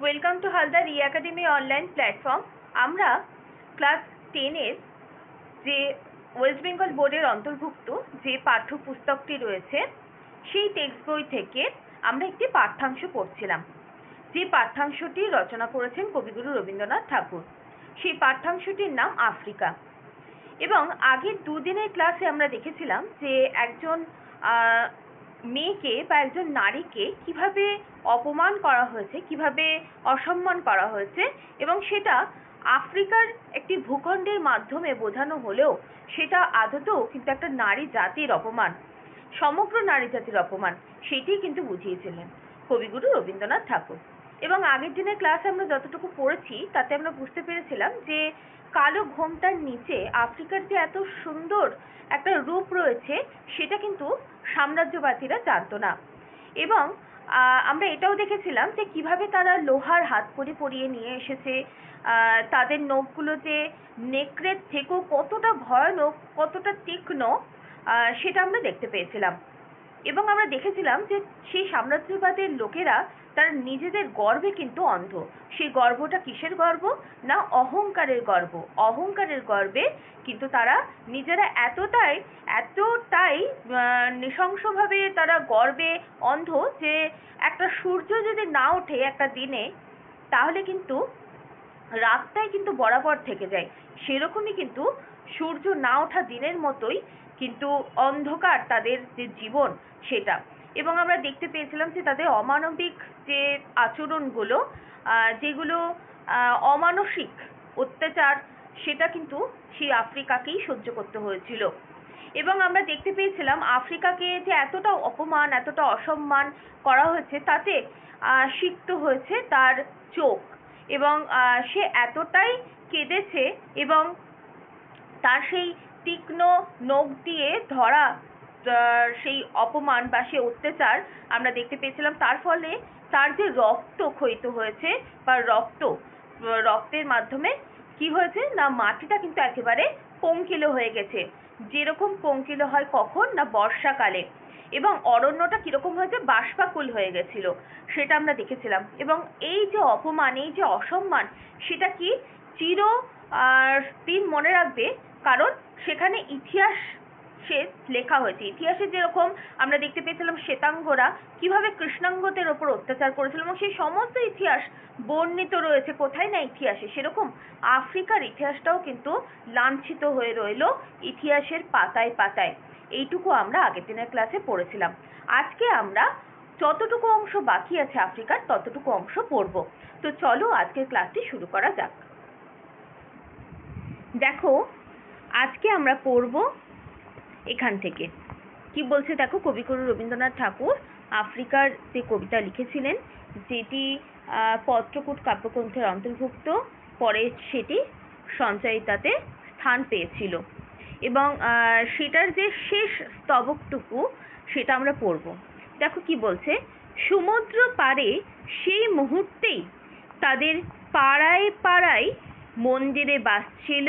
Welcome to Haldar E academy online platform. আমরা class 10-এর যে West Bengal বোর্ডের অন্তর্ভুক্ত যে পাঠ্যপুস্তকটি রয়েছে সেই টেক্সট বই থেকে আমরা একটি পাঠ্যাংশ পড়ছিলাম, যে পাঠ্যাংশটি রচনা করেছেন কবিগুরু রবীন্দ্রনাথ ঠাকুর। সেই পাঠ্যাংশটির নাম আফ্রিকা। এবং আগের দুদিনের ক্লাসে আমরা দেখেছিলাম যে একজন মেয়েকে বা একজন নারীকে কিভাবে অপমান করা হয়েছে, কিভাবে অসম্মান করা হয়েছে, এবং সেটা আফ্রিকার একটি ভূখণ্ডের মাধ্যমে বোঝানো হলেও সেটা আদতেও কিন্তু একটা নারী জাতির অপমান, সমগ্র নারী জাতির অপমান, সেটি কিন্তু বুঝিয়েছিলেন কবিগুরু রবীন্দ্রনাথ ঠাকুর। এবং আগের দিনের ক্লাসে আমরা যতটুকু পড়েছি তাতে আমরা বুঝতে পেরেছিলাম যে কালো ঘোমটার নিচে আফ্রিকার যে এত সুন্দর একটা রূপ রয়েছে সেটা কিন্তু সাম্রাজ্যবাদীরা জানতো না। এবং আমরা এটাও দেখেছিলাম যে কিভাবে তারা লোহার হাতকড়ি পরিয়ে নিয়ে এসেছে, তাদের নখগুলো যে নেকড়ের থেকেও কতটা ভয়ানক, কতটা তীক্ষ্ণ, সেটা আমরা দেখতে পেয়েছিলাম। এবং আমরা দেখেছিলাম যে সেই সাম্রাজ্যবাদের লোকেরা তারা নিজেদের গর্বে কিন্তু অন্ধ। সেই গর্বটা কিসের গর্ব? না, অহংকারের গর্ব। অহংকারের গর্বে কিন্তু তারা নিজেরা এতটাই নৃশংসভাবে তারা গর্বে অন্ধ যে একটা সূর্য যদি না ওঠে একটা দিনে, তাহলে কিন্তু রাতটাই কিন্তু বরাবর থেকে যায়। সেরকমই কিন্তু সূর্য না ওঠা দিনের মতোই কিন্তু অন্ধকার তাদের যে জীবন সেটা। এবং আমরা দেখতে পেয়েছিলাম যে তাদের অমানবিক যে আচরণগুলো, যেগুলো অমানসিক অত্যাচার, সেটা কিন্তু সেই আফ্রিকাকেই সহ্য করতে হয়েছিল। এবং আমরা দেখতে পেয়েছিলাম আফ্রিকাকে যে এতটা অপমান, এতটা অসম্মান করা হয়েছে, তাতে সিক্ত হয়েছে তার চোখ। এবং সে এতটাই কেঁদেছে এবং তার সেই তীক্ষ্ণ নখ দিয়ে ধরা সেই অপমান বা সেই অত্যাচার আমরা দেখতে পেয়েছিলাম। তার ফলে তার যে রক্ত ক্ষয়িত হয়েছে বা রক্তের মাধ্যমে কি হয়েছে না, মাটিটা কিন্তু একেবারে পঙ্কিল হয়ে গেছে। যেরকম পঙ্কিল হয় কখন না, বর্ষাকালে। এবং অরণ্যটা কিরকম হয়েছে, বাষ্পাকুল হয়ে গেছিল, সেটা আমরা দেখেছিলাম। এবং এই যে অপমান, এই যে অসম্মান, সেটা কি চিরদিন মনে রাখবে, কারণ সেখানে ইতিহাস লেখা হয়েছে। ইতিহাসে যেরকম আমরা দেখতে পেয়েছিলাম শ্বেতাঙ্গরা কিভাবে কৃষ্ণাঙ্গদের ওপর অত্যাচার করেছিল, এবং সেই সমস্ত ইতিহাস বর্ণিত রয়েছে কোথায় না ইতিহাসে, সেরকম আফ্রিকার ইতিহাসটাও কিন্তু লাঞ্ছিত হয়ে রইল ইতিহাসের পাতায় পাতায়। এইটুকু আমরা আগের দিনের ক্লাসে পড়েছিলাম। আজকে আমরা যতটুকু অংশ বাকি আছে আফ্রিকার ততটুকু অংশ পড়ব। তো চলো আজকের ক্লাসটি শুরু করা যাক। দেখো, আজকে আমরা পড়ব এখান থেকে। কি বলছে দেখো, কবিগুরু রবীন্দ্রনাথ ঠাকুর আফ্রিকার যে কবিতা লিখেছিলেন, যেটি পত্রকূট কাব্যগ্রন্থের অন্তর্ভুক্ত, পরে সেটি সঞ্চয়িতাতে স্থান পেয়েছিল। এবং সেটার যে শেষ স্তবকটুকু সেটা আমরা পড়ব। দেখো কি বলছে, সমুদ্র পাড়ে সেই মুহূর্তেই তাদের পাড়ায় পাড়ায় মন্দিরে বাজছিল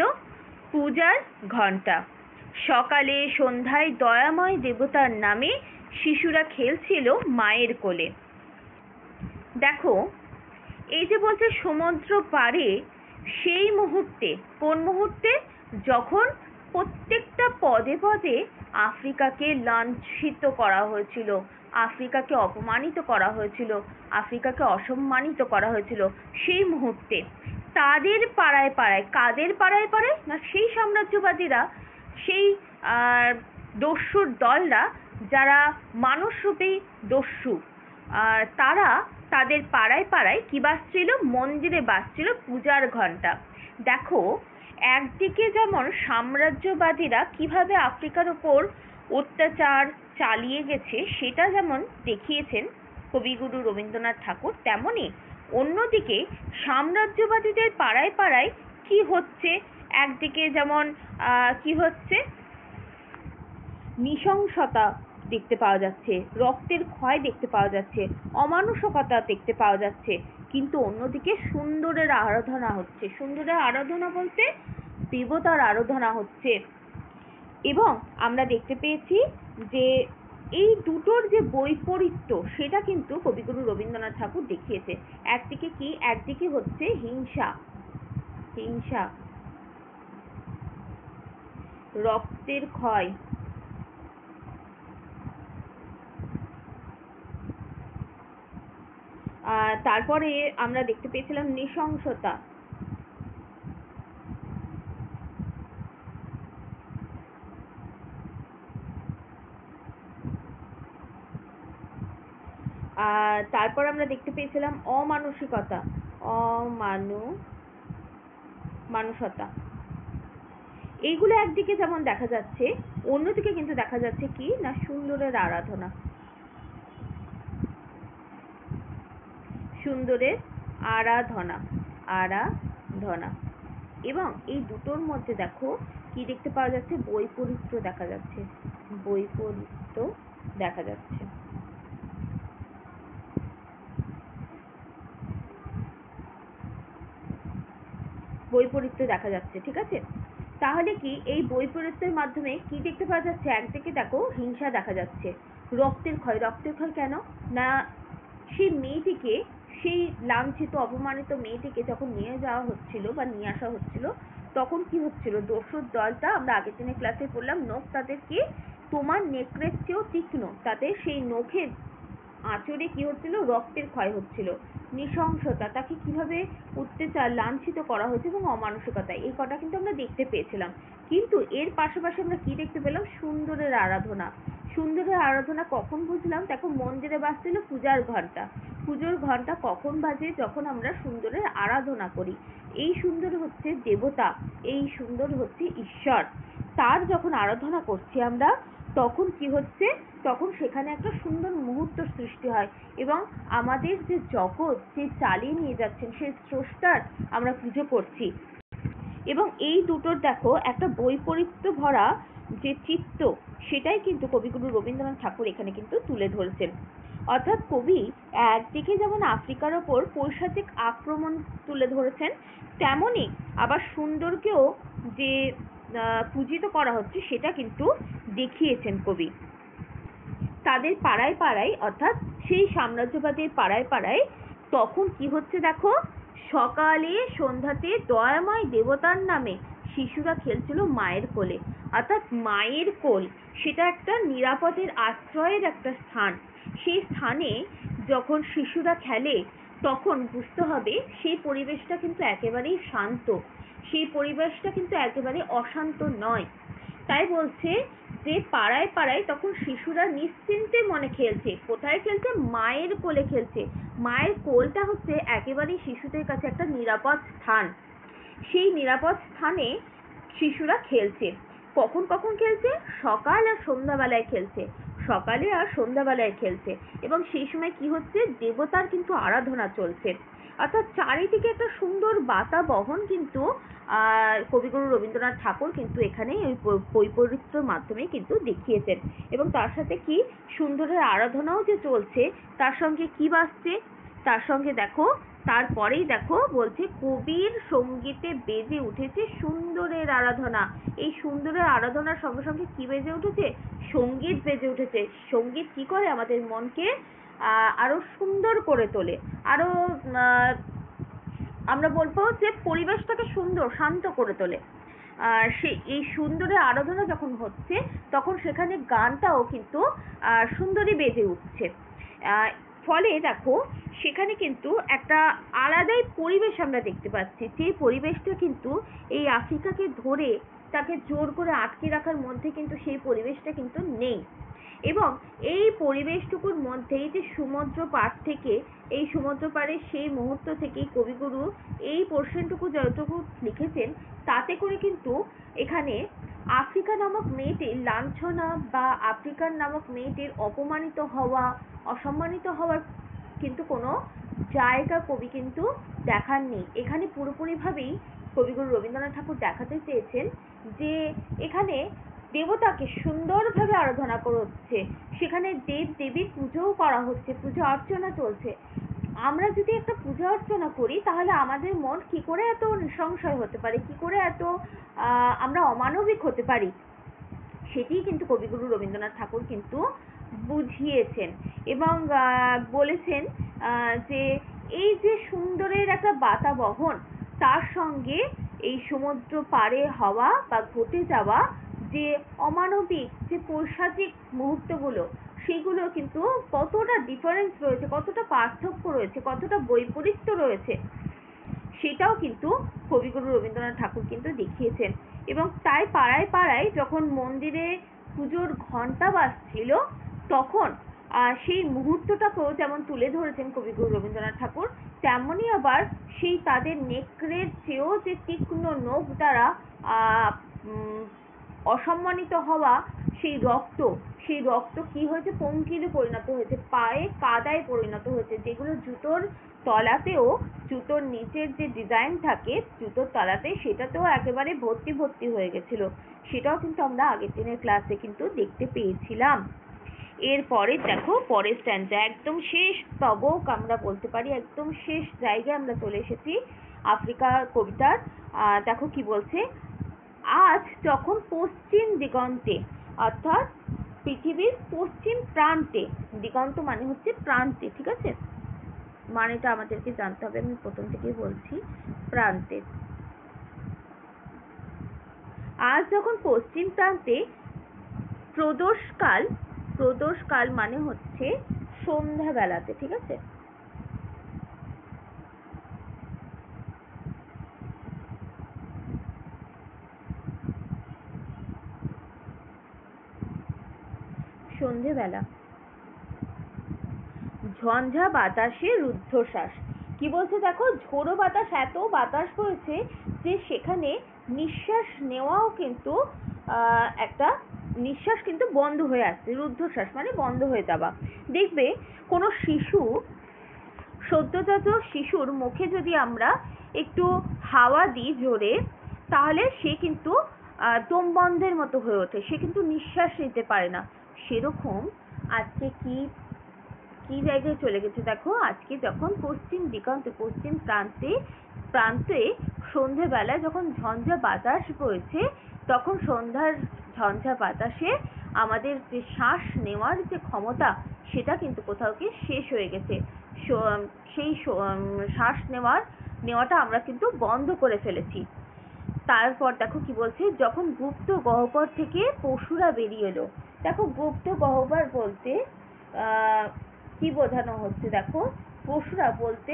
পূজার ঘণ্টা। সকালে সন্ধ্যায় দয়াময় দেবতার নামে শিশুরা খেলছিল মায়ের কোলে। দেখো, এই যে বলছে সমুদ্র পাড়ে সেই মুহূর্তে, কোন মুহূর্তে? যখন প্রত্যেকটা পদে পদে আফ্রিকাকে লাঞ্ছিত করা হয়েছিল, আফ্রিকাকে অপমানিত করা হয়েছিল, আফ্রিকাকে অসম্মানিত করা হয়েছিল, সেই মুহূর্তে তাদের পাড়ায় পাড়ায়, কাদের পাড়ায় পাড়ায় না, সেই সাম্রাজ্যবাদীরা, সেই দস্যুর দলরা, যারা মানুষরূপী দস্যু, তারা তাদের পাড়ায় পাড়ায় কি বাজছিল? মন্দিরে বাজছিল পূজার ঘণ্টা। দেখো, একদিকে যেমন সাম্রাজ্যবাদীরা কিভাবে আফ্রিকার ওপর অত্যাচার চালিয়ে গেছে সেটা যেমন দেখিয়েছেন কবিগুরু রবীন্দ্রনাথ ঠাকুর, তেমনি অন্যদিকে সাম্রাজ্যবাদীদের পাড়ায় পাড়ায় কি হচ্ছে, একদিকে যেমন কি হচ্ছে, নৃশংসতা দেখতে পাওয়া যাচ্ছে, রক্তের ক্ষয় দেখতে পাওয়া যাচ্ছে, অমানুষকতা দেখতে পাওয়া যাচ্ছে, কিন্তু অন্যদিকে সুন্দরের আরাধনা হচ্ছে। সুন্দরের আরাধনা বলতে দেবতার আরাধনা হচ্ছে। এবং আমরা দেখতে পেয়েছি যে এই দুটোর যে বৈপরীত্য সেটা কিন্তু কবিগুরু রবীন্দ্রনাথ ঠাকুর দেখিয়েছে। একদিকে কি, একদিকে হচ্ছে হিংসা, হিংসা, রক্তের ক্ষয়, তারপরে আমরা দেখতে পেয়েছিলাম নৃশংসতা, তারপর আমরা দেখতে পেয়েছিলাম অমানসিকতা, মানুষতা। এইগুলো একদিকে যেমন দেখা যাচ্ছে, অন্যদিকে কিন্তু দেখা যাচ্ছে কি না, সুন্দরের আরাধনা, সুন্দরের আরাধনা, আরাধনা। এবং এই দুটোর মধ্যে দেখো কি দেখতে পাওয়া যাচ্ছে, বৈপরীত্য দেখা যাচ্ছে, বৈপরীত্য দেখা যাচ্ছে। বৈপরীত্য দেখা যাচ্ছে, ঠিক আছে। তাহলে কি এই বৈপরীত্যের মাধ্যমে কি দেখতে পাওয়া যাচ্ছে, একদিকে দেখো হিংসা দেখা যাচ্ছে, রক্তের ক্ষয়, রক্তের ক্ষয় কেন না, সেই মেয়েটিকে, সেই লাঞ্ছিত অপমানিত মেয়েটিকে যখন নিয়ে যাওয়া হচ্ছিল বা নিয়ে আসা হচ্ছিল, তখন কি হচ্ছিল, দস্যুর দলটা, আমরা আগের দিনের ক্লাসে পড়লাম, নখ তাদেরকে তোমার নেকড়ের চেয়েও তীক্ষ্ণ, তাদের সেই নখের আঁচড়ে কি হচ্ছিল, রক্তের ক্ষয় হচ্ছিল। নৃশংসতা, তাকে কিভাবে অত্যাচার, লাঞ্ছিত করা হয়েছে, এবং অমানসিকতা, এই কটা কিন্তু আমরা দেখতে পেয়েছিলাম। কিন্তু এর পাশাপাশি আমরা কি দেখতে পেলাম, সুন্দরের আরাধনা। সুন্দরের আরাধনা কখন বুঝলাম, দেখো মন্দিরে বাজছিল পূজার ঘন্টা, পুজোর ঘন্টা কখন বাজে, যখন আমরা সুন্দরের আরাধনা করি। এই সুন্দর হচ্ছে দেবতা, এই সুন্দর হচ্ছে ঈশ্বর, তার যখন আরাধনা করছি আমরা, তখন কি হচ্ছে, তখন সেখানে একটা সুন্দর মুহূর্ত সৃষ্টি হয়, এবং আমাদের যে জগৎ যে চালিয়ে নিয়ে যাচ্ছেন সেই স্রষ্টার আমরা পুজো করছি। এবং এই দুটোর দেখো একটা বৈপরীত্য ভরা যে চিত্ত, সেটাই কিন্তু কবিগুরু রবীন্দ্রনাথ ঠাকুর এখানে কিন্তু তুলে ধরেছেন। অর্থাৎ কবি একদিকে যেমন আফ্রিকার ওপর পৈশাচিক আক্রমণ তুলে ধরেছেন, তেমনি আবার সুন্দরকেও যে পূজিত করা হচ্ছে সেটা কিন্তু দেখিয়েছেন কবি। তাদের পাড়ায় পাড়ায়, অর্থাৎ সেই সাম্রাজ্যবাদের পাড়ায় পাড়ায় তখন কি হচ্ছে দেখো, সকালে সন্ধ্যাতে দয়াময় দেবতার নামে শিশুরা খেলছিল মায়ের কোলে। অর্থাৎ মায়ের কোল সেটা একটা নিরাপদের আশ্রয়ের একটা স্থান। সেই স্থানে যখন শিশুরা খেলে, তখন বুঝতে হবে সেই পরিবেশটা কিন্তু একেবারেই শান্ত, সেই পরিবেশটা কিন্তু একেবারে অশান্ত নয়। তাই বলছে যে পাড়ায় পাড়ায় তখন শিশুরা নিশ্চিন্তে মনে খেলছে। কোথায় খেলছে? মায়ের কোলে খেলছে। মায়ের কোলটা হচ্ছে একেবারেই শিশুদের কাছে একটা নিরাপদ স্থান। সেই নিরাপদ স্থানে শিশুরা খেলছে। কখন কখন খেলছে? সকাল আর সন্ধ্যাবেলায় খেলছে, সকালে আর সন্ধ্যাবেলায় খেলছে। এবং সেই সময় কি হচ্ছে, দেবতার কিন্তু আরাধনা চলছে। অর্থাৎ চারিদিকে একটা সুন্দর বাতাবরণ কিন্তু কবিগুরু রবীন্দ্রনাথ ঠাকুর কিন্তু এখানে ওই বৈপরীত্যের মাধ্যমে কিন্তু দেখিয়েছেন। এবং তার সাথে কি সুন্দরের আরাধনাও যে চলছে, তার সঙ্গে কি বাজছে, তার সঙ্গে দেখো তারপরেই দেখো বলছে, কবির সঙ্গীতে বেজে উঠেছে সুন্দরের আরাধনা। এই সুন্দরের আরাধনার সঙ্গে সঙ্গে কি বেজে উঠেছে? সঙ্গীত বেজে উঠেছে। সঙ্গীত কি করে? আমাদের মনকে আরো সুন্দর করে তোলে, আরো আমরা বলবো যে পরিবেশটাকে সুন্দর, শান্ত করে তোলে। এই সুন্দরের আরাধনা যখন হচ্ছে, তখন সেখানে গানটাও কিন্তু সুন্দরই বেজে উঠছে। ফলে দেখো সেখানে কিন্তু একটা আলাদাই পরিবেশ আমরা দেখতে পাচ্ছি, যে পরিবেশটা কিন্তু এই আফ্রিকাকে ধরে তাকে জোর করে আটকে রাখার মধ্যে কিন্তু সেই পরিবেশটা কিন্তু নেই। এবং এই পরিবেশটুকুর মধ্যেই যে সমুদ্র পাড় থেকে, এই সমুদ্র পাড়ের সেই মুহূর্ত থেকেই কবিগুরু এই পোর্শনটুকু যতটুকু লিখেছেন, তাতে করে কিন্তু এখানে আফ্রিকা নামক মেয়েটির লাঞ্ছনা বা আফ্রিকান নামক মেয়েটির অপমানিত হওয়া, অসম্মানিত হওয়ার কিন্তু কোনো জায়গা কবি কিন্তু দেখাননি। এখানে পুরোপুরিভাবেই কবিগুরু রবীন্দ্রনাথ ঠাকুর দেখাতে চেয়েছেন যে এখানে দেবতাকে সুন্দরভাবে আরাধনা করা হচ্ছে, সেখানে দেব দেবীর পুজোও করা হচ্ছে, পূজা অর্চনা চলছে। আমরা যদি একটা পূজা অর্চনা করি, তাহলে আমাদের মন কি করে এত নিঃসংশয় হতে পারে, কি করে এত আমরা অমানবিক হতে পারি, সেটিই কিন্তু কবিগুরু রবীন্দ্রনাথ ঠাকুর কিন্তু বুঝিয়েছেন এবং বলেছেন যে এই যে সুন্দরের একটা বাতাবরণ, তার সঙ্গে এই সমুদ্র পাড়ে হওয়া বা ঘটে যাওয়া যে অমানবিক যে পৈশাচিক মুহূর্তগুলো, সেগুলো কিন্তু কতটা ডিফারেন্স রয়েছে, কতটা পার্থক্য রয়েছে, কতটা বৈপরীত্য রয়েছে, সেটাও কিন্তু কবিগুরু রবীন্দ্রনাথ ঠাকুর কিন্তু দেখিয়েছেন। এবং তাই পাড়ায় পাড়ায় যখন মন্দিরে পুজোর ঘন্টা বাজছিল, তখন সেই মুহূর্তটাকেও যেমন তুলে ধরেছেন কবিগুরু রবীন্দ্রনাথ ঠাকুর, তেমনই আবার সেই তাদের নেকড়ের চেয়েও যে তীক্ষ্ণ নখ দ্বারা অসম্মানিত হওয়া সেই রক্ত কি হয়েছে, পঙ্কিলে পরিণত হয়েছে, পায়ে কাদায় পরিণত হয়েছে, যেগুলো জুতোর তলাতেও, জুতোর নিচের যে ডিজাইন থাকে জুতোর তলাতে, সেটাতেও একেবারে ভর্তি ভর্তি হয়ে গেছিল। সেটাও কিন্তু আমরা আগের দিনের ক্লাসে কিন্তু দেখতে পেয়েছিলাম। এরপরে দেখো পরের স্ট্যান্ডা, একদম শেষ তবক আমরা বলতে পারি, একদম শেষ জায়গায় আমরা চলে এসেছি আফ্রিকা কবিতার। দেখো কি বলছে, আজ যখন পশ্চিম দিগন্তে, অর্থাৎ পৃথিবীর পশ্চিম প্রান্তে, দিগন্ত মানে হচ্ছে প্রান্তে, ঠিক আছে, মানেটা আমাদেরকে জানতে হবে, আমি প্রথম থেকেই বলছি, প্রান্তে। আজ যখন পশ্চিম প্রান্তে প্রদোষকাল মানে হচ্ছে সন্ধ্যাবেলাতে, ঠিক আছে, সন্ধ্যেবেলা, ঝঞ্ঝা বাতাসে রুদ্ধশ্বাস। কি বলছে দেখো, ঝোড়ো বাতাস, এত বাতাস বইছে যে সেখানে নিঃশ্বাস নেওয়াও কিন্তু একটা নিঃশ্বাস কিন্তু বন্ধ হয়ে আসছে। রুদ্ধশ্বাস মানে বন্ধ হয়ে যাওয়া। দেখবে কোনো সদ্যোজাত শিশুর মুখে যদি আমরা একটু হাওয়া দিই জোরে, তাহলে সে কিন্তু দম বন্ধের মতো হয়ে ওঠে, সে কিন্তু নিঃশ্বাস নিতে পারে না। সেরকম আজকে কি জায়গায় চলে গেছে দেখো, আজকে যখন পশ্চিম দিগন্তে, পশ্চিম প্রান্তে সন্ধ্যেবেলায় যখন ঝঞ্ঝা বাতাস বইছে, তখন সন্ধ্যার ঝঞ্ঝা বাতাসে আমাদের যে শ্বাস নেওয়ার যে ক্ষমতা, সেটা কিন্তু কোথাও কি শেষ হয়ে গেছে। সেই শ্বাস নেওয়াটা আমরা কিন্তু বন্ধ করে ফেলেছি। তারপর দেখো কি বলছে, যখন গুপ্ত গহ্বর থেকে পশুরা বেরিয়ে এলো। দেখো গুপ্ত গহ্বর বলতে কি বোঝানো হচ্ছে, দেখো পশুরা বলতে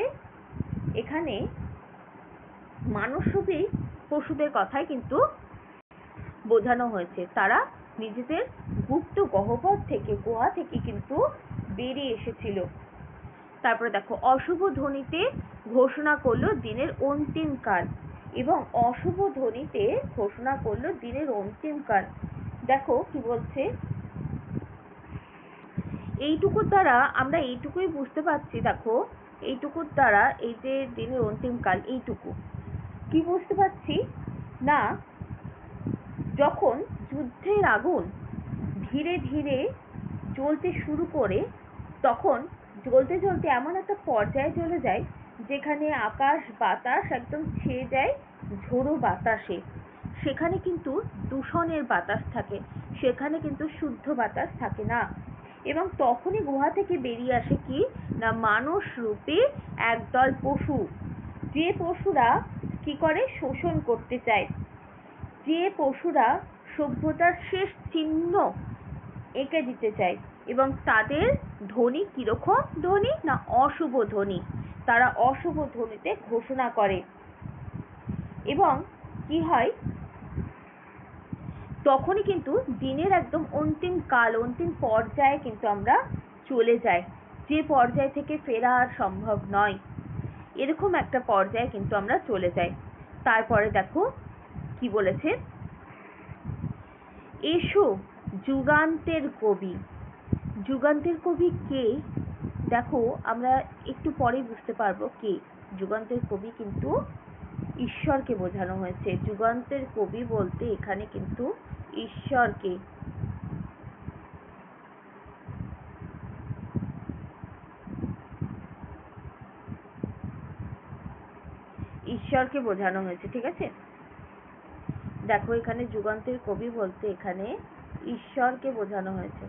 এখানে মানসরূপী পশুদের কথাই কিন্তু বোঝানো হয়েছে। তারা নিজেদের গুপ্ত গহ্বর থেকে, গুহা থেকে কিন্তু বেরিয়ে এসেছিল। তারপরে দেখো, অশুভ ধ্বনিতে ঘোষণা করলো দিনের অন্তিম কাল, এবং অশুভ ধ্বনিতে ঘোষণা করলো দিনের অন্তিম কাল। দেখো কি বলছে, এইটুকুর দ্বারা আমরা এইটুকুই বুঝতে পারছি, দেখো এইটুকুর দ্বারা, এই যে দিনের অন্তিম কাল, এইটুকু কি বুঝতে পারছি না, যখন যুদ্ধের আগুন ধীরে ধীরে জ্বলতে শুরু করে, তখন জ্বলতে জ্বলতে এমন একটা পর্যায়ে চলে যায় যেখানে আকাশ বাতাস একদম ছেয়ে যায় ঝোড়ো বাতাসে। সেখানে কিন্তু দূষণের বাতাস থাকে, সেখানে কিন্তু শুদ্ধ বাতাস থাকে না। এবং তখনই গুহা থেকে বেরিয়ে আসে কি না, মানুষ রূপী একদল পশু, যে পশুরা কি করে, শোষণ করতে চায়, যে পশুরা সভ্যতার শেষ চিহ্ন এঁকে দিতে চায়। এবং তাদের ধ্বনি কিরকম ধ্বনি না, অশুভ ধ্বনি। তারা অশুভ ধ্বনিতে ঘোষণা করে। এবং কি হয়, তখনই কিন্তু দিনের একদম অন্তিম কাল, অন্তিম পর্যায়ে কিন্তু আমরা চলে যাই, যে পর্যায় থেকে ফেরা আর সম্ভব নয়, এরকম একটা পর্যায়ে কিন্তু আমরা চলে যাই। তারপরে দেখো কি বলেছে, এসো যুগান্তের কবি। যুগান্তের কবি কে, দেখো আমরা একটু পরে বুঝতে পারবো কে। যুগান্তের কবি কিন্তু ঈশ্বরকে বোঝানো হয়েছে। যুগান্তের কবি বলতে এখানে কিন্তু ঈশ্বরকে, ঈশ্বরকে বোঝানো হয়েছে, ঠিক আছে। দেখো এখানে যুগান্তের কবি বলতে এখানে ঈশ্বরকে বোঝানো হয়েছে।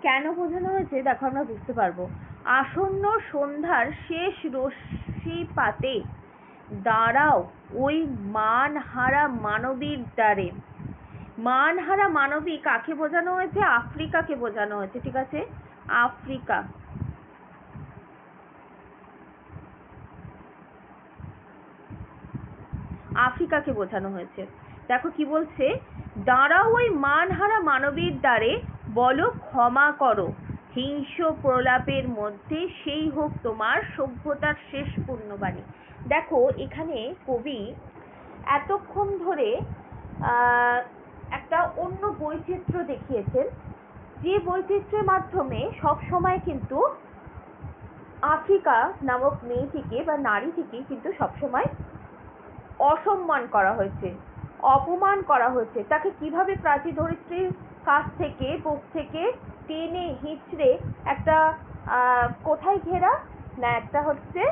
কেন বোঝানো হয়েছে দেখো আমরা বুঝতে পারবো। আসন্ন সন্ধ্যার শেষ রশ্মিপাতে দাঁড়াও ওই মানহারা মানবীর দ্বারে। মানহারা মানবী কাকে বোঝানো হয়েছে? আফ্রিকাকে বোঝানো হয়েছে, ঠিক আছে? আফ্রিকা। আফ্রিকাকে বোঝানো হয়েছে। দেখো কি বলছে, দাঁড়াও ওই মানহারা মানবীর দ্বারে, বলো ক্ষমা করো হিংস্র প্রলাপের মধ্যে, সেই হোক তোমার সভ্যতার শেষ পূর্ণবাণী। দেখো এখানে কবি এতক্ষণ ধরে একটা অন্য বৈচিত্র্য দেখিয়েছেন, যে বৈচিত্র্যের মাধ্যমে সব সময় কিন্তু আফ্রিকা নামক মেয়েটিকে বা নারীটিকে কিন্তু সবসময় অসম্মান করা হয়েছে, অপমান করা হয়েছে। তাকে কিভাবে প্রাচী ধরিত্রীর কাছ থেকে, বুক থেকে টেনে হিঁচড়ে একটা কোথায় ঘেরা না, একটা হচ্ছে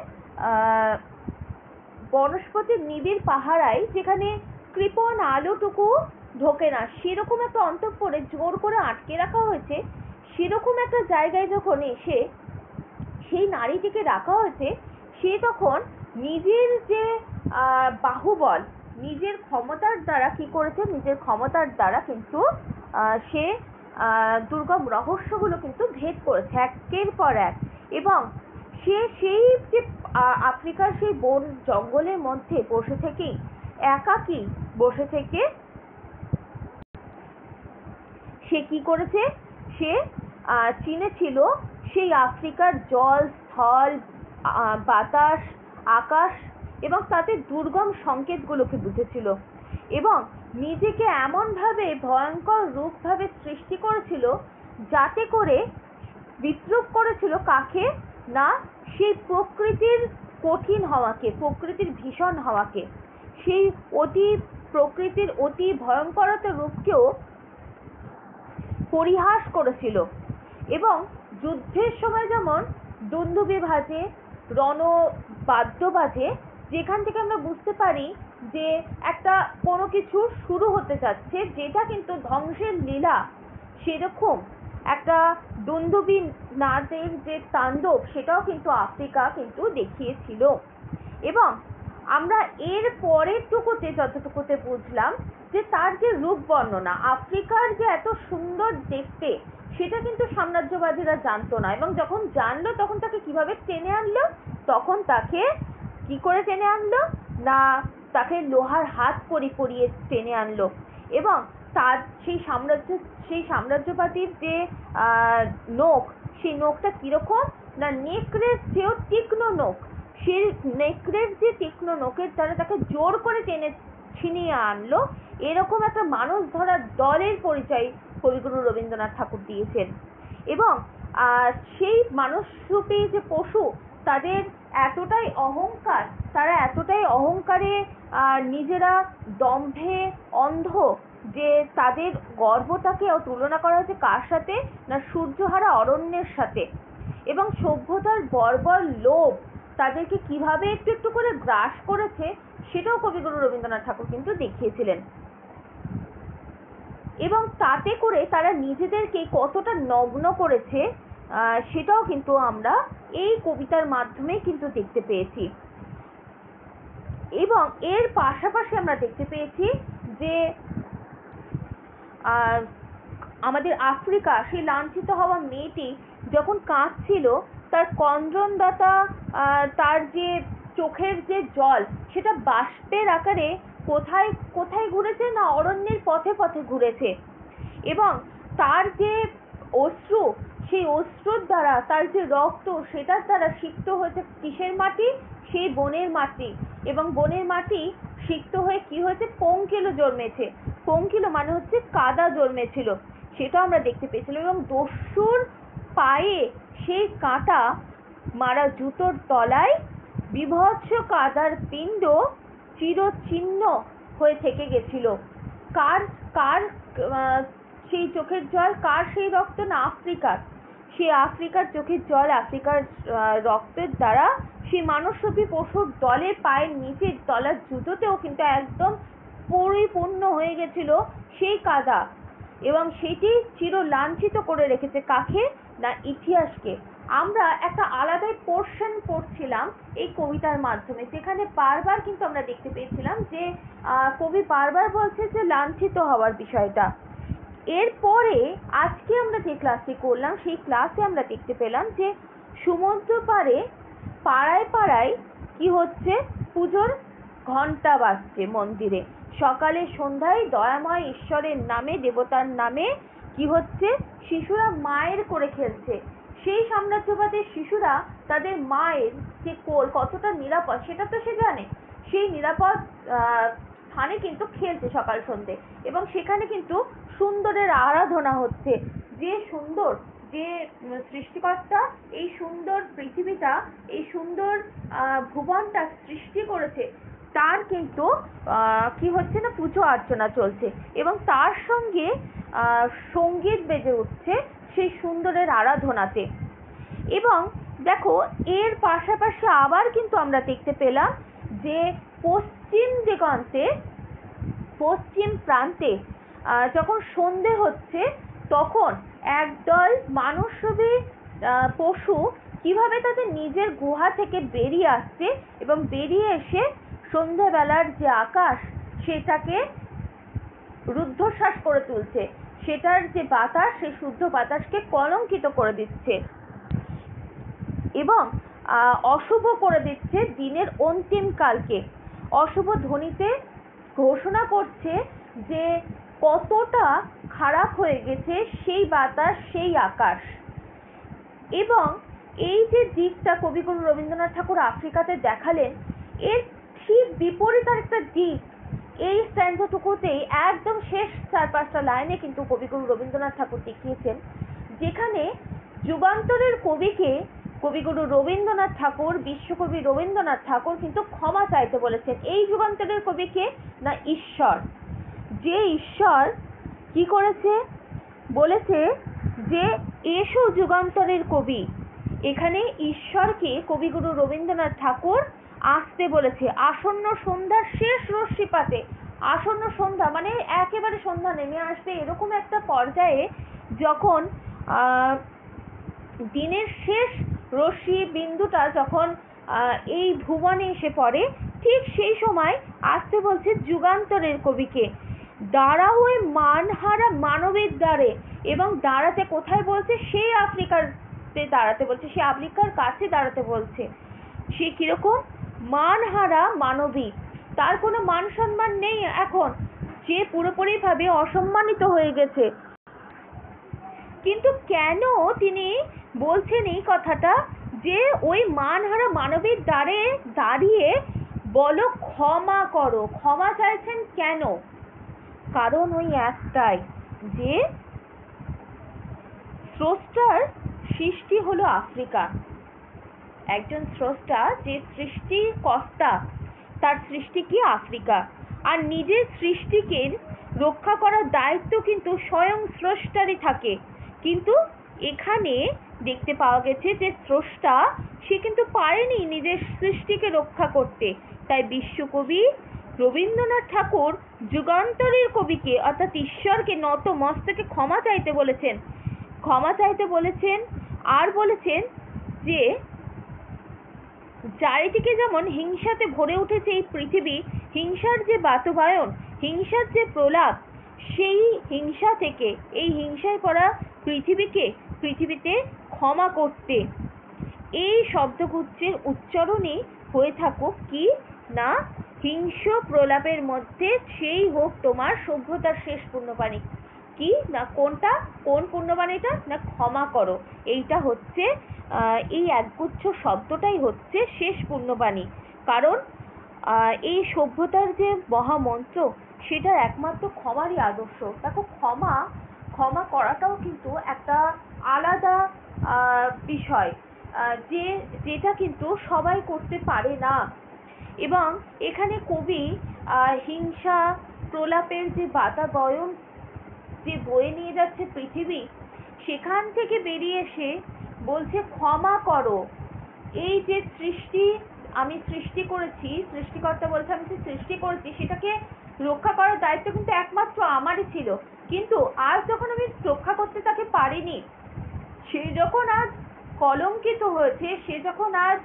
বনস্পতির নিবিড় পাহারায়, যেখানে কৃপণ আলোটুকু ঢোকে না, সেরকম একটা অন্তঃপুরে জোর করে আটকে রাখা হয়েছে। সেরকম একটা জায়গায় যখন এসে সেই নারীটিকে রাখা হয়েছে, সে তখন নিজের যে বাহুবল, নিজের ক্ষমতার দ্বারা কি করেছে, নিজের ক্ষমতার দ্বারা কিন্তু সে দুর্গম রহস্যগুলো কিন্তু ভেদ করেছে একের পর এক। এবং সে সেই যে আফ্রিকার সেই বন জঙ্গলের মধ্যে বসে থেকেই, একাকী বসে থেকে সে কি করেছে, সে চিনেছিল সেই আফ্রিকার জল, স্থল, বাতাস, আকাশ এবং তাতে দুর্গম সংকেতগুলোকে বুঝেছিল, এবং নিজেকে এমনভাবে ভয়ঙ্কর রূপভাবে সৃষ্টি করেছিল যাতে করে বিদ্রুপ করেছিল কাকে না, সেই প্রকৃতির কঠিন হওয়াকে, প্রকৃতির ভীষণ হওয়াকে, সেই প্রকৃতির অতি ভয়ঙ্করতার রূপকেও পরিহাস করেছিল। এবং যুদ্ধের সময় যেমন দুন্দুভি বাজে, রণবাদ্য বাজে, যেখান থেকে আমরা বুঝতে পারি যে একটা কোনো কিছু শুরু হতে যাচ্ছে, যেটা কিন্তু ধ্বংসের লীলা, সেরকম একটা দুন্দুভি নাচের যে তাণ্ডব, সেটাও কিন্তু আফ্রিকা কিন্তু দেখিয়েছিল। এবং আমরা এর পরের টুকুতে যতটুকুতে বুঝলাম যে তার যে রূপ বর্ণনা, আফ্রিকার যে এত সুন্দর দেখতে, সেটা কিন্তু সাম্রাজ্যবাদীরা জানতো না। এবং যখন জানলো তখন তাকে কিভাবে টেনে আনলো, তখন তাকে কি করে টেনে আনলো না, তাকে লোহার হাত পরিয়ে টেনে আনলো। এবং তার সেই সাম্রাজ্যবাদীর যে নখ, সেই নখটা কিরকম না, নেকড়ের চেয়েও তীক্ষ্ণ নখ। সেই নেকড়ের যে তীক্ষ্ণ নখের দ্বারা তাকে জোর করে টেনে ছিনিয়ে আনলো। এরকম একটা মানুষ ধরার দলের পরিচয় কবিগুরু রবীন্দ্রনাথ ঠাকুর দিয়েছেন। এবং সেই মানুষরূপী যে পশু, তাদের এতটাই অহংকার, তারা এতটাই অহংকারে নিজেরা দম্ভে অন্ধ, যে তাদের গর্বটাকেও তুলনা করা হয়েছে কার সাথে না, সূর্যহারা অরণ্যের সাথে। এবং সভ্যতার বর্বর লোভ তাদেরকে কিভাবে একটু একটু করে গ্রাস করেছে, সেটাও কবিগুরু রবীন্দ্রনাথ ঠাকুর কিন্তু দেখিয়েছিলেন। এবং তাতে করে তারা নিজেদেরকে কতটা নগ্ন করেছে, সেটাও কিন্তু আমরা এই কবিতার মাধ্যমে কিন্তু দেখতে পেয়েছি। এবং এর পাশাপাশি আমরা দেখতে পেয়েছি যে আমাদের আফ্রিকা, সেই লাঞ্ছিত হওয়া মেয়েটি যখন কাঁদছিল, তার ক্রন্দনদাতা, তার যে চোখের যে জল, সেটা বাষ্পের আকারে কোথায় কোথায় ঘুরেছে না, অরণ্যের পথে পথে ঘুরেছে। এবং তার যে অশ্রু, সেই অশ্রুর দ্বারা তার যে রক্ত, সেটার দ্বারা সিক্ত হয়েছে কিসের মাটি, সেই বনের মাটি। এবং বনের মাটি সিক্ত হয়ে কি হয়েছে, পঙ্কিল জন্মেছে। পঙ্কিল মানে হচ্ছে কাদা জন্মেছিল, সেটাও আমরা দেখতে পেয়েছিলাম। এবং দস্যুর পায়ে সেই কাঁটা মারা জুতোর তলায় বিভৎস কাদার পিণ্ড চিরচিহ্ন হয়ে থেকে গেছিল। কার কার সেই চোখের জল, কার সেই রক্ত না, আফ্রিকার। সেই আফ্রিকার চোখের জল, আফ্রিকার রক্তের দ্বারা সেই মানসরূপী পশুর দলের পায়ের নিচের তলার জুতোতেও কিন্তু একদম পরিপূর্ণ হয়ে গেছিল সেই কাদা। এবং সেটি চির লাঞ্ছিত করে রেখেছে কাকে? না ইতিহাসকে। আমরা একটা আলাদাই পোর্শন পড়ছিলাম এই কবিতার মাধ্যমে, যেখানে বারবার কিন্তু আমরা দেখতে পেয়েছিলাম যে কবি বারবার বলছে যে লাঞ্ছিত হওয়ার বিষয়টা। এরপরে আজকে আমরা যে ক্লাসটি করলাম সেই ক্লাসে আমরা দেখতে পেলাম যে সমুদ্র পাড়ে পাড়ায় পাড়ায় কি হচ্ছে? পুজোর ঘন্টা বাজছে মন্দিরে, সকালে সন্ধ্যায় দয়াময় ঈশ্বরের নামে, দেবতার নামে কি হচ্ছে? শিশুরা মায়ের করে খেলছে। সেই সাম্রাজ্যবাদের শিশুরা তাদের মায়ের যে কোল কতটা নিরাপদ সেটা তো সে জানে। সেই নিরাপদ স্থানে কিন্তু খেলছে সকাল সন্ধ্যে, এবং সেখানে কিন্তু সুন্দরের আরাধনা হচ্ছে। যে সুন্দর, যে সৃষ্টিকর্তা এই সুন্দর পৃথিবীটা, এই সুন্দর ভুবনটা সৃষ্টি করেছে, তার কিন্তু কি হচ্ছে না পুজো অর্চনা চলছে, এবং তার সঙ্গে সঙ্গীত বেজে উঠছে সেই সুন্দরের আরাধনাতে। এবং দেখো এর পাশাপাশি আবার কিন্তু আমরা দেখতে পেলাম যে পশ্চিম দিগন্তে, পশ্চিম প্রান্তে যখন সন্ধে হচ্ছে তখন একদল মানসরূপী পশু কিভাবে তাদের নিজের গুহা থেকে বেরিয়ে আসছে, এবং বেরিয়ে এসে সন্ধ্যাবেলার যে আকাশ সেটাকে রুদ্ধশ্বাস করে তুলছে, সেটার যে বাতাস সেই শুদ্ধ বাতাসকে কলঙ্কিত করে দিচ্ছে এবং অশুভ করে দিচ্ছে দিনের অন্তিম কালকে। অশুভ ধ্বনিতে ঘোষণা করছে যে কতটা খারাপ হয়ে গেছে সেই বাতাস, সেই আকাশ। এবং এই যে দিকটা কবিগুরু রবীন্দ্রনাথ ঠাকুর আফ্রিকাতে দেখালেন, এর ঠিক বিপরীত একটা দিক এই স্ট্যান্ডটুকুতেই একদম শেষ 4-5টা লাইনে কিন্তু কবিগুরু রবীন্দ্রনাথ ঠাকুর দেখিয়েছেন, যেখানে যুগান্তরের কবিকে কবিগুরু রবীন্দ্রনাথ ঠাকুর, বিশ্বকবি রবীন্দ্রনাথ ঠাকুর কিন্তু ক্ষমা চাইতে বলেছেন। এই যুগান্তরের কবিকে না ঈশ্বর, যে ঈশ্বর কি করেছে? বলেছে যে এসো যুগান্তরের কবি। এখানে ঈশ্বরকে কবিগুরু রবীন্দ্রনাথ ঠাকুর আসতে বলেছে আসন্ন সন্ধ্যার শেষ রশ্মিপাতে। আসন্ন সন্ধ্যা মানে একেবারে সন্ধ্যা নেমে আসবে এরকম একটা পর্যায়ে, যখন দিনের শেষ রশ্মি বিন্দুটা যখন এই ভুবনে এসে পড়ে, ঠিক সেই সময় আসতে বলছে যুগান্তরের কবিকে। দাঁড়াও ওই মানহারা মানবের দ্বারে, এবং দাঁড়াতে কোথায় বলছে? সেই আফ্রিকাতে দাঁড়াতে বলছে, সে আফ্রিকার কাছে দাঁড়াতে বলছে। সে কিরকম? মানহারা মানবিক, তার কোনো মান সম্মান নেই এখন, সে পুরোপুরি ভাবে অসম্মানিত হয়ে গেছে। কিন্তু কেন তিনি বলছেন এই কথাটা, যে ওই মানহারা মানবের দ্বারে দাঁড়িয়ে বলো ক্ষমা করো? ক্ষমা চাইছেন কেন? কারণ ওই একটাই, যে স্রষ্টার সৃষ্টি হলো আফ্রিকা। একজন স্রষ্টা, যে সৃষ্টিকর্তা, তার সৃষ্টি কি? আফ্রিকা। আর নিজের সৃষ্টিকে রক্ষা করার দায়িত্ব কিন্তু স্বয়ং স্রষ্টারই থাকে। কিন্তু এখানে দেখতে পাওয়া গেছে যে স্রষ্টা সে কিন্তু পারেনি নিজের সৃষ্টিকে রক্ষা করতে। তাই বিশ্বকবি রবীন্দ্রনাথ ঠাকুর যুগান্তরের কবিকে অর্থাৎ ঈশ্বরকে নত মস্তকে ক্ষমা চাইতে বলেছেন। ক্ষমা চাইতে বলেছেন, আর বলেছেন যে চারিদিকে যেমন হিংসাতে ভরে উঠেছে এই পৃথিবী, হিংসার যে বাতাবরণ, হিংসার যে প্রলাপ, সেই হিংসা থেকে, এই হিংসায় পড়া পৃথিবীতে ক্ষমা করতে। এই শব্দগুচ্ছের উচ্চারণই হয়ে থাকুক কি না হিংস্র প্রলাপের মধ্যে সেই হোক তোমার সভ্যতার শেষ পুণ্যবাণী। কি না কোনটা? কোন পুণ্যবাণীটা? না ক্ষমা করো। এইটা হচ্ছে এই একগুচ্ছ শব্দটাই হচ্ছে শেষ পুণ্যবাণী। কারণ এই সভ্যতার যে মহামন্ত্র, সেটার একমাত্র ক্ষমারই আদর্শ। দেখো ক্ষমা করাটাও কিন্তু একটা আলাদা বিষয়, যেটা কিন্তু সবাই করতে পারে না। এবং এখানে কবি হিংসা প্রলাপের যে বাতাবরণ যে বয়ে নিয়ে যাচ্ছে পৃথিবী, সেখান থেকে বেরিয়ে এসে বলছে ক্ষমা করো। এই যে সৃষ্টি আমি সৃষ্টি করেছি, সৃষ্টিকর্তা বলছে আমি যে সৃষ্টি করেছি, সেটাকে রক্ষা করার দায়িত্ব কিন্তু একমাত্র আমারই ছিল, কিন্তু আজ যখন আমি রক্ষা করতে তাকে পারিনি, সে যখন আজ কলঙ্কিত হয়েছে, সে যখন আজ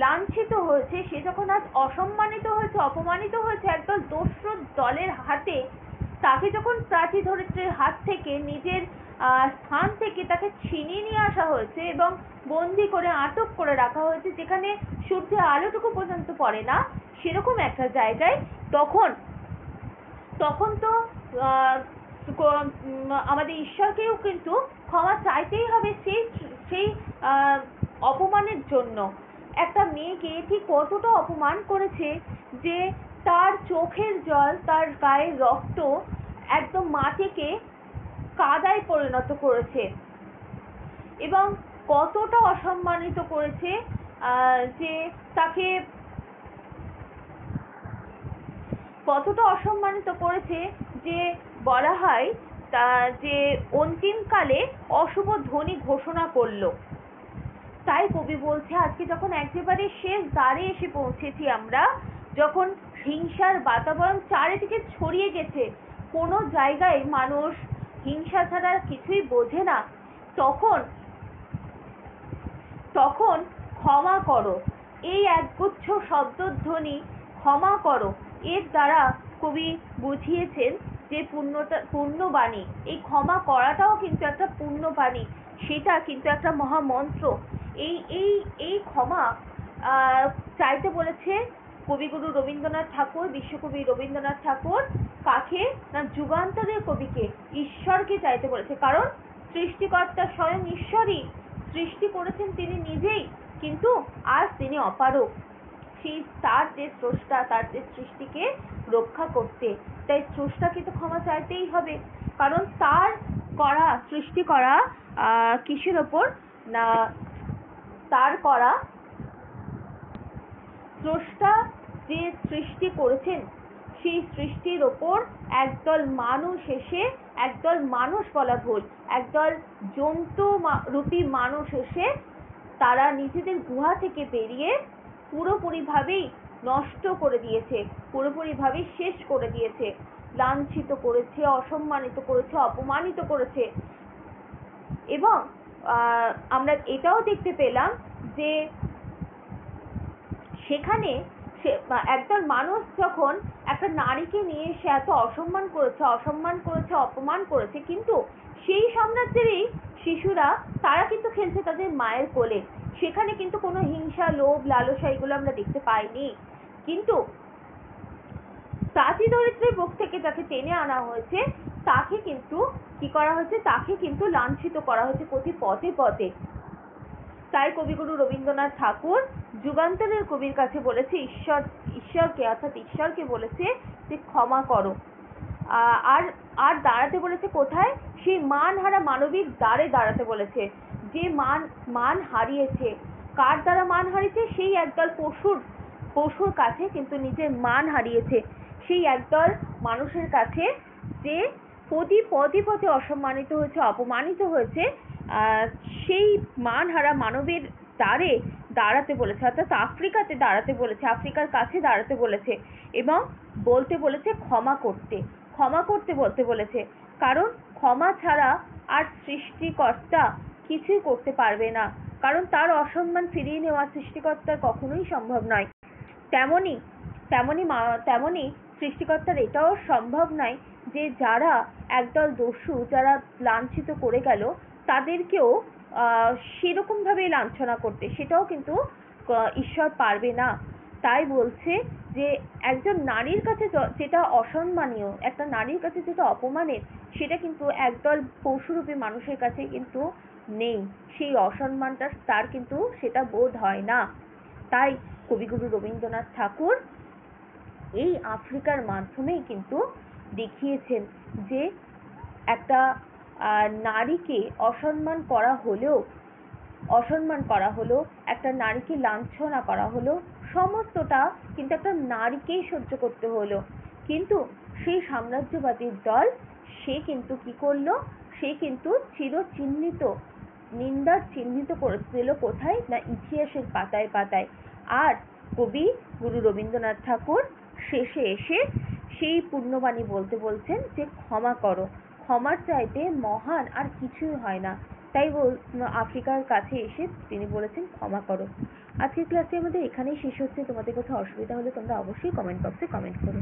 লাঞ্ছিত হয়েছে, সে যখন আজ অসম্মানিত হয়েছে, অপমানিত হয়েছে একদল দস্যু দলের হাতে, তাকে যখন প্রাচী ধরিত্রীর হাত থেকে নিজের স্থান থেকে তাকে ছিনিয়ে নিয়ে আসা হয়েছে এবং বন্দি করে আটক করে রাখা হয়েছে, যেখানে সূর্যের আলোটুকু পর্যন্ত পড়ে না, সেরকম একটা জায়গায় তখন তো আমাদের ঈশ্বরকেও কিন্তু ক্ষমা চাইতেই হবে সেই অপমানের জন্য। একটা মেয়েকে ঠিক কতটা অপমান করেছে যে তার চোখের জল, তার গায়ের রক্ত একদম মাটিকে কাদায় পরিণত করেছে, এবং কতটা অসম্মানিত করেছে যে তাকে কতটা অসম্মানিত করেছে যে বলা হয় যে অন্তিমকালে অশুভ ধ্বনি ঘোষণা করলো। তাই কবি বলছে আজকে যখন একেবারে শেষ দ্বারে এসে পৌঁছেছি আমরা, যখন হিংসার বাতাবরণ চারিদিকে ছড়িয়ে গেছে, কোনো জায়গায় মানুষ হিংসা ছাড়া কিছুই বোঝে না, তখন ক্ষমা করো, এই একগুচ্ছ শব্দধ্বনি ক্ষমা করো, এর দ্বারা কবি বুঝিয়েছেন যে পুণ্যবাণী, এই ক্ষমা করাটাও কিন্তু একটা পুণ্যবাণী, সেটা কিন্তু একটা মহামন্ত্র। এই ক্ষমা চাইতে বলেছে কবিগুরু রবীন্দ্রনাথ ঠাকুর, বিশ্বকবি রবীন্দ্রনাথ ঠাকুর। কাকে না, যুগান্তরের কবিকে, ঈশ্বরকে চাইতে বলেছে। কারণ সৃষ্টিকর্তা স্বয়ং ঈশ্বরই, সৃষ্টি করেছেন তিনি নিজেই, কিন্তু আজ তিনি অপারগ, সেই তার যে স্রষ্টা, তার যে সৃষ্টিকে রক্ষা করতে, তাই স্রষ্টাকে তো ক্ষমা চাইতেই হবে। কারণ তার করা, সৃষ্টি করা কিসের ওপর না, তার করা, স্রষ্টা যে সৃষ্টি করেছেন সেই সৃষ্টির ওপর একদল মানুষ এসে, একদল মানুষ বলা ভুল, একদল জন্তু রূপী মানুষ এসে তারা নিজেদের গুহা থেকে বেরিয়ে পুরোপুরিভাবেই নষ্ট করে দিয়েছে, পুরোপুরিভাবেই শেষ করে দিয়েছে, লাঞ্ছিত করেছে, অসম্মানিত করেছে, অপমানিত করেছে। এবং আমরা এটাও দেখতে পেলাম যে সেখানে একদল মানুষ যখন একটা নারীকে নিয়ে এসে এত অসম্মান করেছে, অপমান করেছে, কিন্তু সেই সাম্রাজ্যেরই শিশুরা তারা কিন্তু খেলছে তাদের মায়ের কোলে, সেখানে কিন্তু কোনো হিংসা, লোভ, লালসা এগুলো আমরা দেখতে পাইনি। কিন্তু প্রাচী ধরিত্রীর বুক থেকে যাকে টেনে আনা হয়েছে তাকে কিন্তু কি করা হয়েছে, তাকে কিন্তু লাঞ্ছিত করা হয়েছে প্রতি পদে পদে। তাই কবিগুরু রবীন্দ্রনাথ ঠাকুর যুগান্তরের কবির কাছে বলেছে, ঈশ্বরকে অর্থাৎ ঈশ্বরকে বলেছে যে ক্ষমা করো, আর দাঁড়াতে বলেছে কোথায়, সেই মানহারা মানবিক দ্বারে দাঁড়াতে বলেছে। যে মান হারিয়েছে, কার দ্বারা মান হারিয়েছে, সেই একদল পশুর কাছে কিন্তু নিজের মান হারিয়েছে, সেই একদল মানুষের কাছে যে পদে পদে অসম্মানিত হয়েছে, অপমানিত হয়েছে, সেই মানহারা মানবের দ্বারে দাঁড়াতে বলেছে, অর্থাৎ আফ্রিকাতে দাঁড়াতে বলেছে, আফ্রিকার কাছে দাঁড়াতে বলেছে, এবং বলতে বলেছে ক্ষমা করতে বলতে বলেছে। কারণ ক্ষমা ছাড়া আর সৃষ্টিকর্তা কিছুই করতে পারবে না, কারণ তার অসম্মান ফিরিয়ে নেওয়া সৃষ্টিকর্তার কখনোই সম্ভব নয়। তেমনি সৃষ্টিকর্তার এটাও সম্ভব নয় যে যারা একদল দস্যু, যারা লাঞ্ছিত করে গেল, তাদেরকেও সেরকম ভাবে লাঞ্ছনা করতে, সেটাও কিন্তু ঈশ্বর পারবে না। তাই বলছে যে একজন নারীর কাছে যেটা অসম্মানীয়, একটা নারীর কাছে যেটা অপমানের, সেটা কিন্তু একদল পশুরূপী মানুষের কাছে কিন্তু নেই, সেই অসম্মানটা তার কিন্তু সেটা বোধ হয় না। তাই কবিগুরু রবীন্দ্রনাথ ঠাকুর এই আফ্রিকার মাধ্যমেই কিন্তু দেখিয়েছেন যে একটা নারীকে অসম্মান করা হলো, একটা নারীকে লাঞ্ছনা করা হলো, সমস্তটা কিন্তু একটা নারীকেই সহ্য করতে হলো। কিন্তু সেই সাম্রাজ্যবাদীর দল, সে কিন্তু কি করলো, সে কিন্তু চিরচিহ্নিত, নিন্দার চিহ্নিত করে দিল কোথায় না, ইতিহাসের পাতায় পাতায়। আর কবি গুরু রবীন্দ্রনাথ ঠাকুর শেষে এসে সেই পুণ্যবাণী বলতে বলছেন যে ক্ষমা করো, ক্ষমার চাইতে মহান আর কিছুই হয় না। তাই আফ্রিকার কাছে এসে তিনি বলেছেন ক্ষমা করো। আজকের ক্লাসটি আমাদের এখানেই শেষ হচ্ছে। তোমাদের কোথাও অসুবিধা হলে তোমরা অবশ্যই কমেন্ট বক্সে কমেন্ট করো।